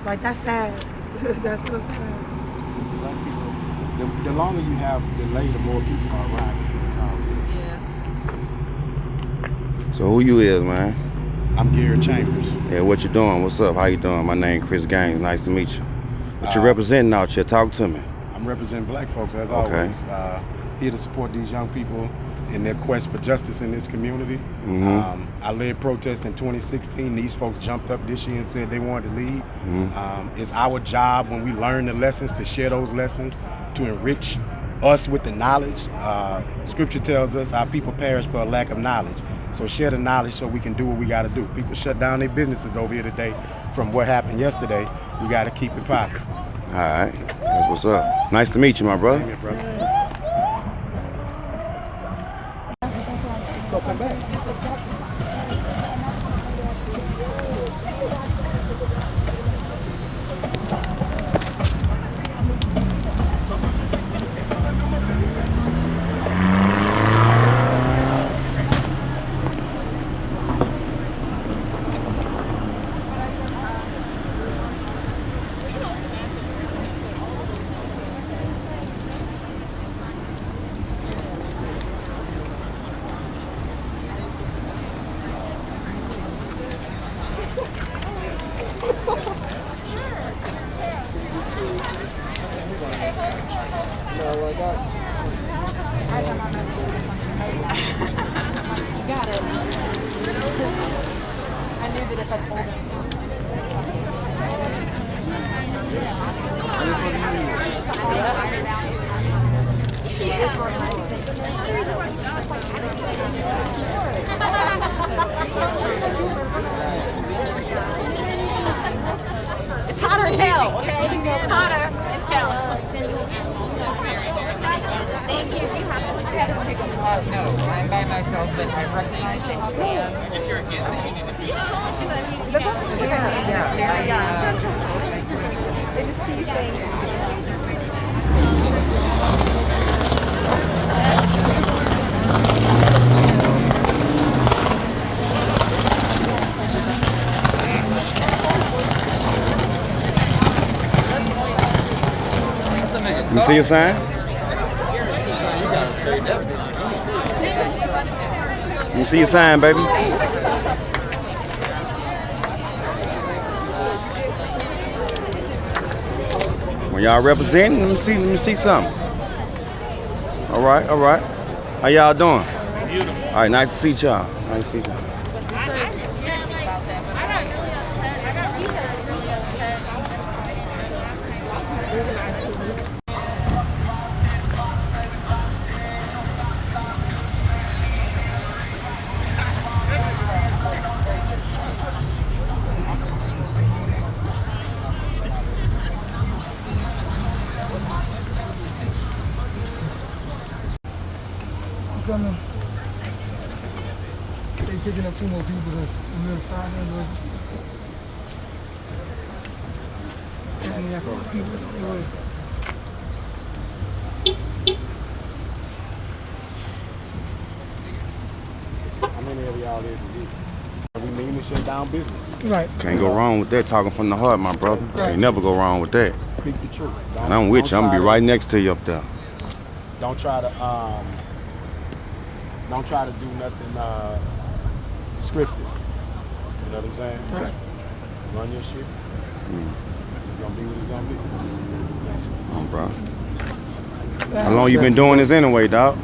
Like, that's sad. That's real sad. Black people, the longer you have delay, the more people are arriving to the tower. Yeah. So who you is, man? I'm Gary Chambers. Yeah, what you doing? What's up? How you doing? My name Chris Gaines. Nice to meet you. What you representing out here? Talk to me. I'm representing black folks as always. Here to support these young people in their quest for justice in this community. I led protests in 2016. These folks jumped up this year and said they wanted to lead. It's our job when we learn the lessons to share those lessons, to enrich us with the knowledge. Scripture tells us our people perish for a lack of knowledge. So share the knowledge so we can do what we got to do. People shut down their businesses over here today from what happened yesterday. We got to keep it popping. All right, that's what's up. Nice to meet you, my brother. Same here, brother. So come back. Got it. I knew that if I told him. It's hotter in hell, okay? It's hotter in hell. Thank you. Do you have to take a no, I'm by myself, but I recognize that you can. If you're a kid, then you need to be. They just see things. You see your sign? You see your sign, baby? When y'all representing, let me see something. All right. How y'all doing? Beautiful. All right, nice to see y'all. Nice to see y'all. Coming. They picking up 2 more people that's in the 500. And that's all the people that's on their way. How many of y'all is it? We mean to shut down businesses. Right. Can't go wrong with that. Talking from the heart, my brother. Can't never go wrong with that. Speak the truth. And I'm with you. I'm gonna be right next to you up there. Don't try to do nothing scripted. You know what I'm saying? Right. Run your shit. It's gonna be what it's gonna be. Oh, bro. How long you been doing this anyway, dog?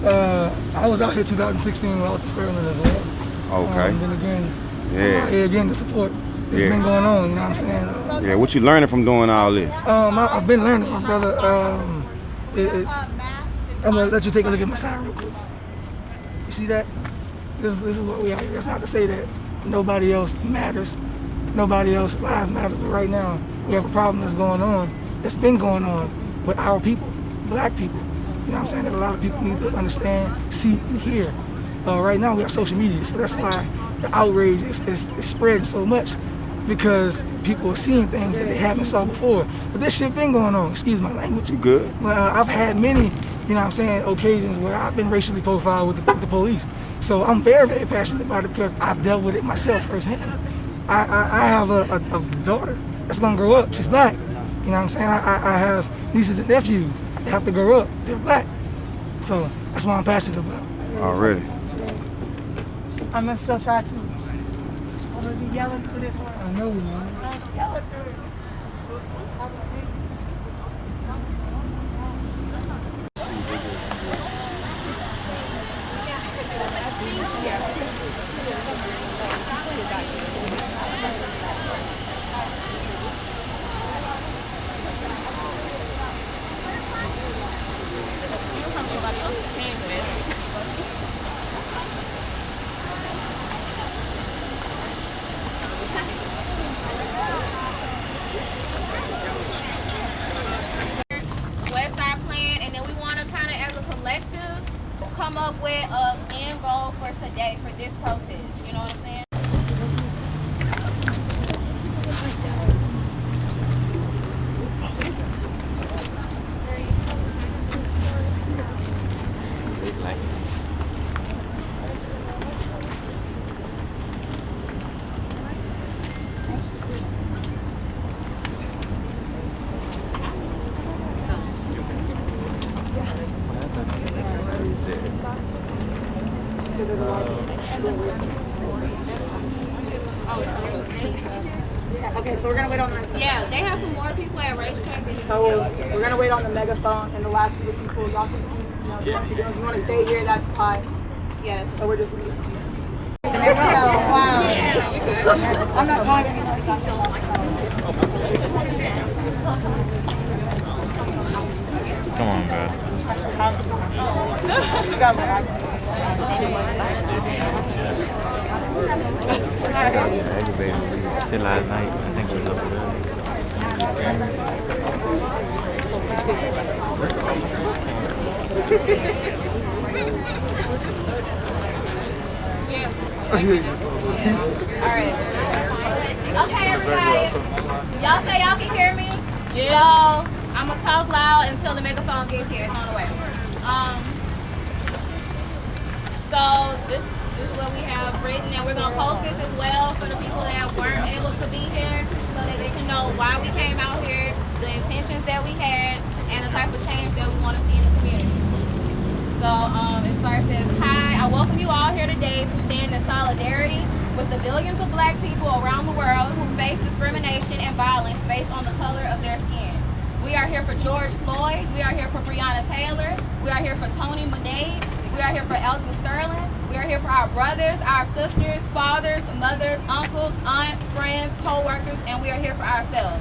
I was out here 2016 when I was serving as well. Okay. Then again, Yeah. here again to support. It's been going on, you know what I'm saying? Yeah, what you learning from doing all this? I've been learning, my brother. I'm gonna let you take a look at my sign real quick. You see that? This is what we out here. That's not to say that nobody else matters. Nobody else's lives matter. But right now, we have a problem that's going on. That's been going on with our people, black people. You know what I'm saying? That a lot of people need to understand, see, and hear. Right now, we have social media, so that's why the outrage is spreading so much, because people are seeing things that they haven't saw before. But this shit been going on. Excuse my language. You good? Well, I've had many, you know what I'm saying, occasions where I've been racially profiled with the police. So I'm very, very passionate about it because I've dealt with it myself firsthand. I have a daughter that's gonna grow up. She's black. You know what I'm saying? I have nieces and nephews. They have to grow up. They're black. So that's what I'm passionate about. Already. I'm gonna still try to. I'm gonna be yelling through this one. I know, man. I'm yelling through it. Come up with an end goal for today for this protest. You know what I'm saying? Okay, so we're gonna wait on the. Yeah, they have some more people at racetrack. So we're gonna wait on the megaphone and the last group of people. Y'all can, if you want to stay here, that's fine. Yeah. So we're just waiting. Wow. I'm not talking anymore. Come on, bro. You got my Aggravated. Shit last night. I think it was over there. Alright. Okay, everybody. Y'all say y'all can hear me? Yeah. So I'm gonna talk loud until the megaphone gets here. It's on the way. So this is what we have written, and we're gonna post this as well for the people that weren't able to be here, so that they can know why we came out here, the intentions that we had, and the type of change that we want to see in the community. So it starts as, hi, I welcome you all here today to stand in solidarity with the millions of black people around the world who face discrimination and violence based on the color of their skin. We are here for George Floyd. We are here for Breonna Taylor. We are here for Tony McDade. We are here for Elton Sterling. We are here for our brothers, our sisters, fathers, mothers, uncles, aunts, friends, co-workers, and we are here for ourselves.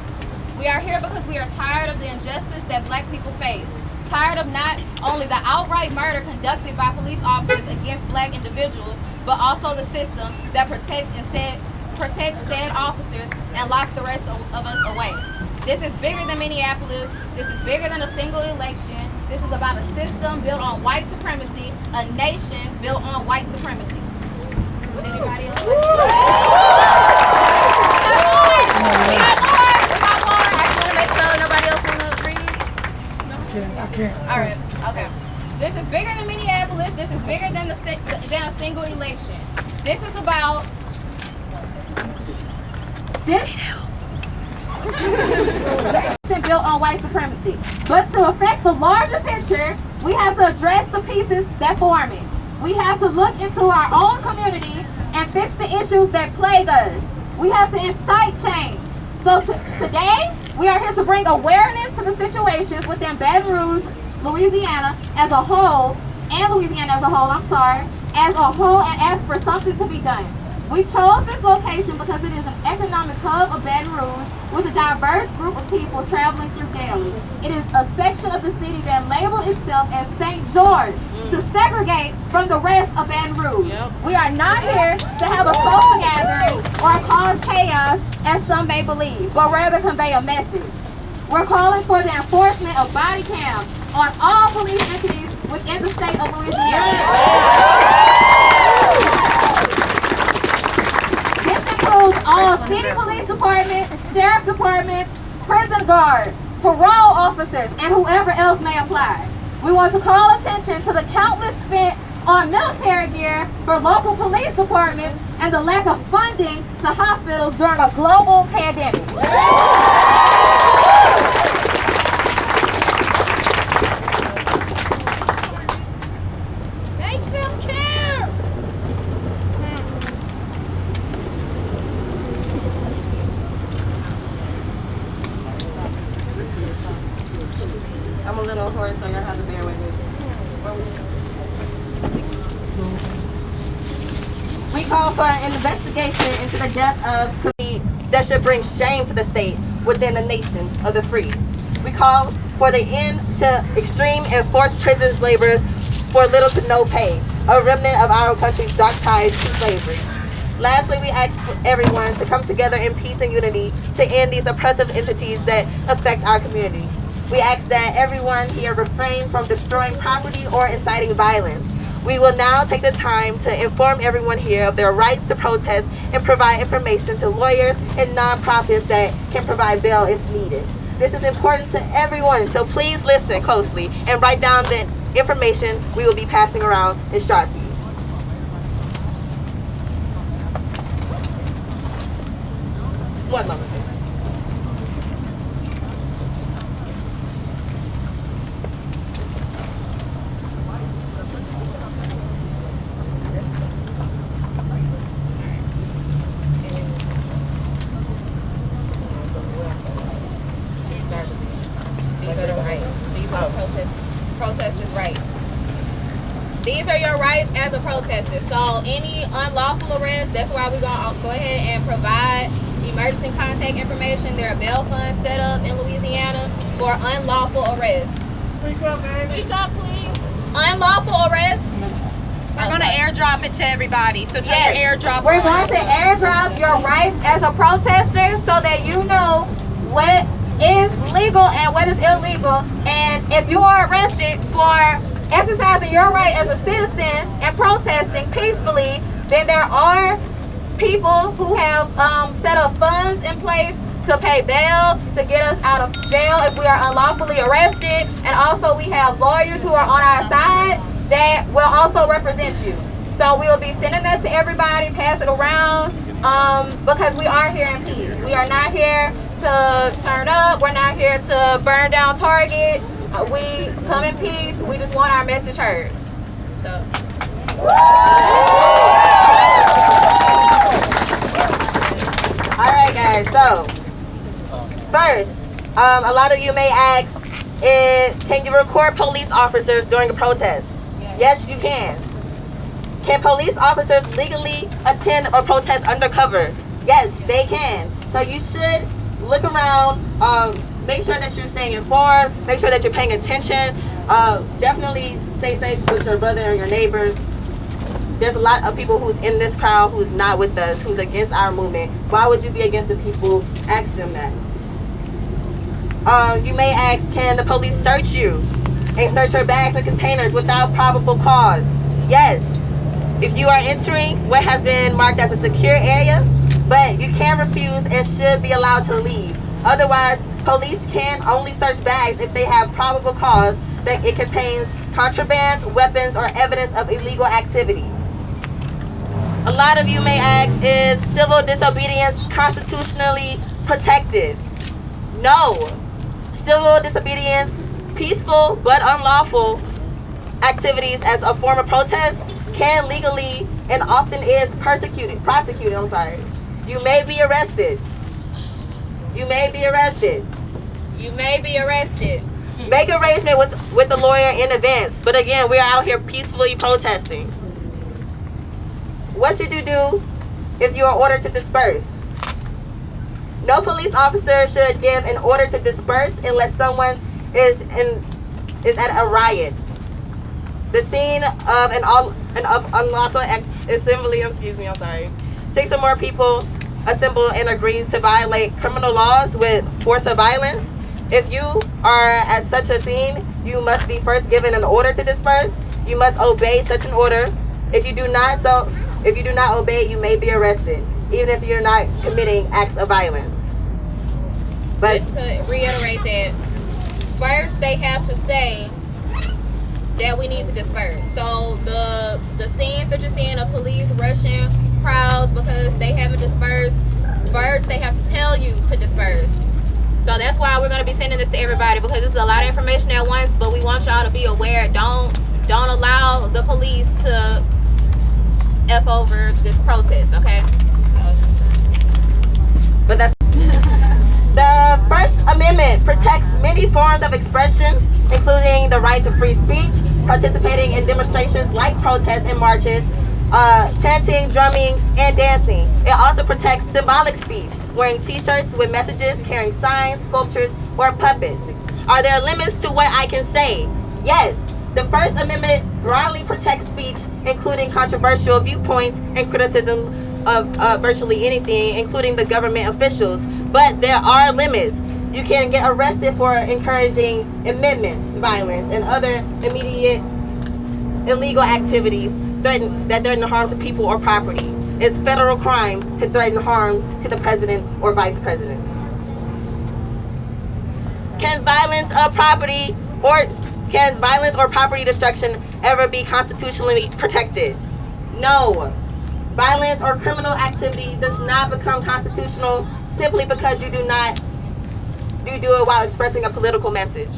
We are here because we are tired of the injustice that black people face. Tired of not only the outright murder conducted by police officers against black individuals, but also the system that protects said officers and locks the rest of us away. This is bigger than Minneapolis. This is bigger than a single election. This is about a system built on white supremacy, a nation built on white supremacy. Would anybody else? We got more. I just want to make sure nobody else want to read. No? I can't. All right. Okay. This is bigger than Minneapolis. This is bigger than a single election. This is about built on white supremacy. But to affect the larger picture, we have to address the pieces that form it. We have to look into our own community and fix the issues that plague us. We have to incite change. So today, we are here to bring awareness to the situations within Baton Rouge, Louisiana as a whole, and ask for something to be done. We chose this location because it is an economic hub of Baton Rouge with a diverse group of people traveling through daily. It is a section of the city that labeled itself as St. George to segregate from the rest of Baton Rouge. We are not here to have a social gathering or cause chaos as some may believe, but rather convey a message. We're calling for the enforcement of body cams on all police entities within the state of Louisiana. This includes all city police departments, sheriff departments, prison guards, parole officers, and whoever else may apply. We want to call attention to the countless spent on military gear for local police departments and the lack of funding to hospitals during a global pandemic. little hoarse, so y'all have to bear with me. We call for an investigation into the death of Khalid that should bring shame to the state within the nation of the free. We call for the end to extreme and forced prison labor for little to no pay, a remnant of our country's dark ties to slavery. Lastly, we ask everyone to come together in peace and unity to end these oppressive entities that affect our community. We ask that everyone here refrain from destroying property or inciting violence. We will now take the time to inform everyone here of their rights to protest and provide information to lawyers and nonprofits that can provide bail if needed. This is important to everyone, so please listen closely and write down the information we will be passing around in Sharpie. One moment. These are the rights. These are protesters' rights. These are your rights as a protester. So any unlawful arrest, that's why we're going to go ahead and provide emergency contact information. There are bail funds set up in Louisiana for unlawful arrest. Speak up, baby. Speak up, please. Unlawful arrest. We're going to airdrop it to everybody. So turn your airdrop We're on. going to airdrop your rights as a protester so that you know what is legal and what is illegal. And if you are arrested for exercising your right as a citizen and protesting peacefully, then there are people who have set up funds in place to pay bail, to get us out of jail if we are unlawfully arrested. And also we have lawyers who are on our side that will also represent you. So we will be sending that to everybody, pass it around, because we are here in peace. We are not here to turn up. We're not here to burn down Target. We come in peace. We just want our message heard. So. All right, guys. So first, a lot of you may ask, can you record police officers during a protest? Yes, you can. Can police officers legally attend a protest undercover? Yes, they can. So you should look around, make sure that you're staying informed, make sure that you're paying attention. Definitely stay safe with your brother or your neighbor. There's a lot of people who's in this crowd who's not with us, who's against our movement. Why would you be against the people? Ask them that. You may ask, can the police search you and search your bags and containers without probable cause? Yes. If you are entering what has been marked as a secure area, but you can refuse and should be allowed to leave. Otherwise, police can only search bags if they have probable cause that it contains contraband, weapons, or evidence of illegal activity. A lot of you may ask, is civil disobedience constitutionally protected? No. Civil disobedience, peaceful but unlawful activities as a form of protest can legally and often is prosecuted. You may be arrested. You may be arrested. You may be arrested. Make arrangement with the lawyer in advance. But again, we're out here peacefully protesting. What should you do if you are ordered to disperse? No police officer should give an order to disperse unless someone is at a riot, the scene of an unlawful assembly. 6 or more people assemble and agree to violate criminal laws with force or violence. If you are at such a scene, you must be first given an order to disperse. You must obey such an order. If you do not obey, you may be arrested, even if you're not committing acts of violence. But just to reiterate that, first they have to say that we need to disperse. So the scenes that you're seeing of police rushing crowds because they haven't dispersed, first they have to tell you to disperse. So that's why we're going to be sending this to everybody, because it's a lot of information at once, but we want y'all to be aware. Don't allow the police to F over this protest, okay? But that's the First Amendment protects many forms forms of expression, including the right to free speech, participating in demonstrations like protests and marches, chanting, drumming, and dancing. It also protects symbolic speech, wearing t-shirts with messages, carrying signs, sculptures, or puppets. Are there limits to what I can say? Yes. The First Amendment broadly protects speech, including controversial viewpoints and criticism of virtually anything, including the government officials. But there are limits. You can get arrested for encouraging amendment violence and other immediate illegal activities that threaten harm to people or property. It's federal crime to threaten harm to the president or vice president. Can violence or property destruction ever be constitutionally protected? No. Violence or criminal activity does not become constitutional simply because you do it while expressing a political message.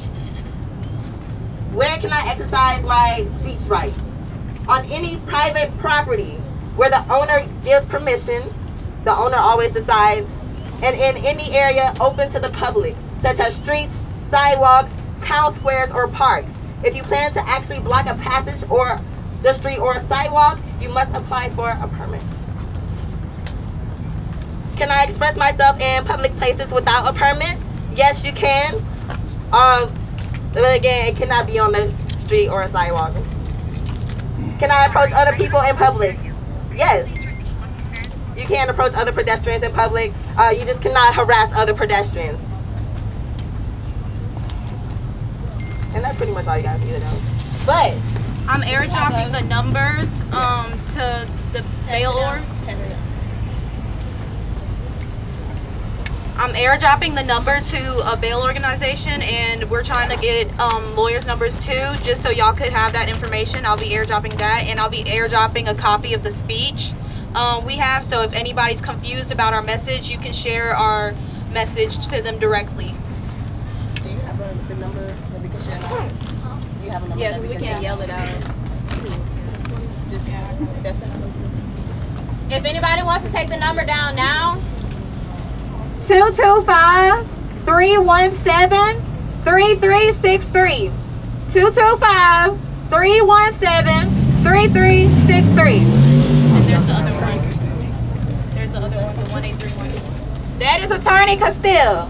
Where can I exercise my speech rights? On any private property where the owner gives permission, the owner always decides, and in any area open to the public, such as streets, sidewalks, town squares, or parks. If you plan to actually block a passage or the street or a sidewalk, you must apply for a permit. Can I express myself in public places without a permit? Yes, you can. But again, it cannot be on the street or a sidewalk. Can I approach other people in public? Yes. You can approach other pedestrians in public. You just cannot harass other pedestrians. And that's pretty much all you guys need to know. But I'm airdropping the numbers to the bail org. I'm airdropping the number to a bail organization, and we're trying to get lawyers' numbers too, just so y'all could have that information. I'll be airdropping that, and I'll be airdropping a copy of the speech we have. So if anybody's confused about our message, you can share our message to them directly. Do you have the number that we can share? Do you have a number? Yeah, we can't yell it out. That's the number. If anybody wants to take the number down now, 225-317-3363. 225-317-3363. And there's the other one. There's the other one, the 1831. That is Attorney Castile.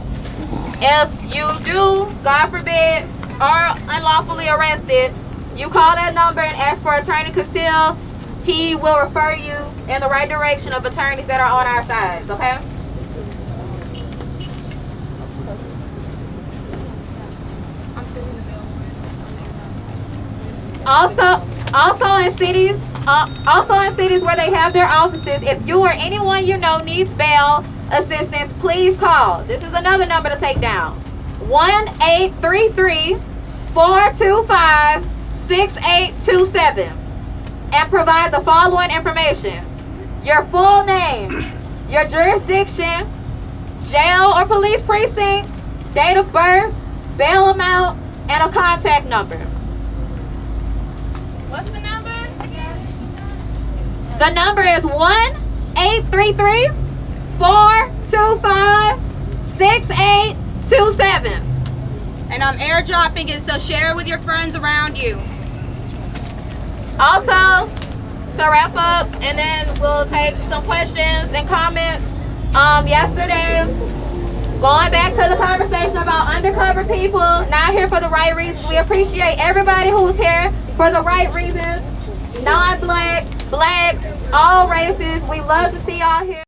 If you do, God forbid, are unlawfully arrested, you call that number and ask for Attorney Castile. He will refer you in the right direction of attorneys that are on our sides, okay? Also in cities where they have their offices, if you or anyone you know needs bail assistance, please call. This is another number to take down. 1-833-425-6827. And provide the following information: your full name, your jurisdiction, jail or police precinct, date of birth, bail amount, and a contact number. What's the number? The number is 1-833-425-6827. And I'm airdropping it, so share it with your friends around you. Also, to wrap up, and then we'll take some questions and comments. Yesterday, going back to the conversation about undercover people not here for the right reasons. We appreciate everybody who's here for the right reasons. Non-black, black, all races. We love to see y'all here.